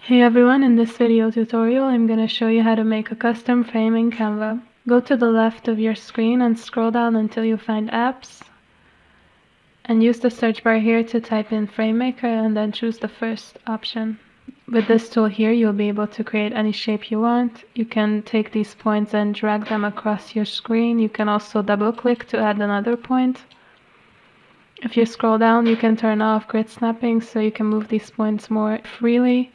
Hey everyone, in this video tutorial I'm going to show you how to make a custom frame in Canva. Go to the left of your screen and scroll down until you find apps. And use the search bar here to type in frame maker and then choose the first option. With this tool here you'll be able to create any shape you want. You can take these points and drag them across your screen. You can also double click to add another point. If you scroll down you can turn off grid snapping so you can move these points more freely.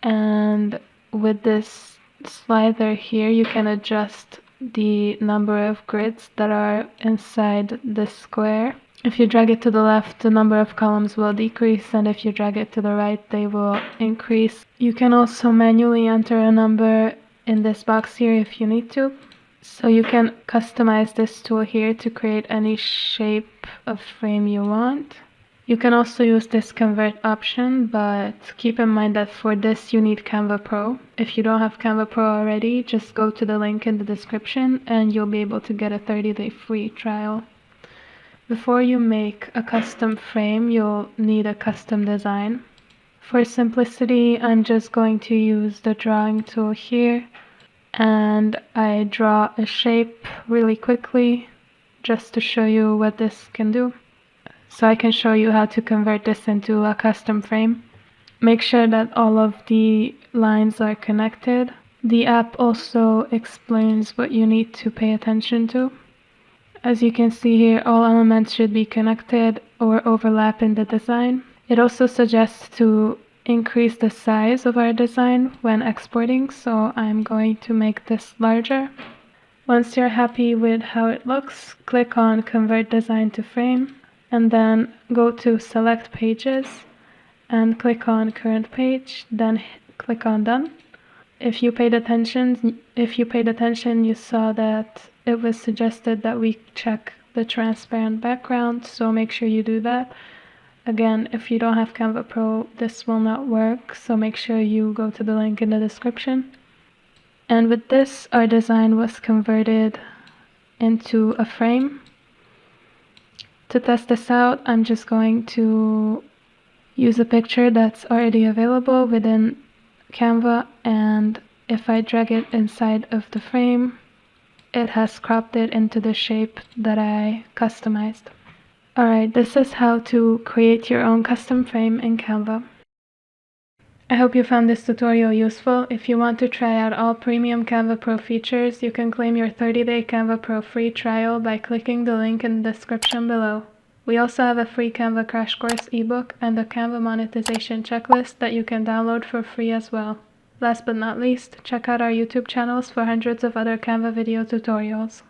And with this slider here you can adjust the number of grids that are inside this square. If you drag it to the left, the number of columns will decrease, and if you drag it to the right, they will increase. You can also manually enter a number in this box here if you need to. So you can customize this tool here to create any shape of frame you want. You can also use this convert option, but keep in mind that for this you need Canva Pro. If you don't have Canva Pro already, just go to the link in the description and you'll be able to get a 30-day free trial. Before you make a custom frame, you'll need a custom design. For simplicity, I'm just going to use the drawing tool here, and I draw a shape really quickly just to show you what this can do. So I can show you how to convert this into a custom frame. Make sure that all of the lines are connected. The app also explains what you need to pay attention to. As you can see here, all elements should be connected or overlap in the design. It also suggests to increase the size of our design when exporting, so I'm going to make this larger. Once you're happy with how it looks, click on Convert Design to Frame. And then go to Select Pages and click on Current Page, then click on Done. If you paid attention, you saw that it was suggested that we check the transparent background, so make sure you do that. Again, if you don't have Canva Pro, this will not work, so make sure you go to the link in the description. And with this, our design was converted into a frame. To test this out, I'm just going to use a picture that's already available within Canva, and if I drag it inside of the frame, it has cropped it into the shape that I customized. Alright, this is how to create your own custom frame in Canva. I hope you found this tutorial useful. If you want to try out all premium Canva Pro features, you can claim your 30-day Canva Pro free trial by clicking the link in the description below. We also have a free Canva crash course ebook and a Canva monetization checklist that you can download for free as well. Last but not least, check out our YouTube channels for hundreds of other Canva video tutorials.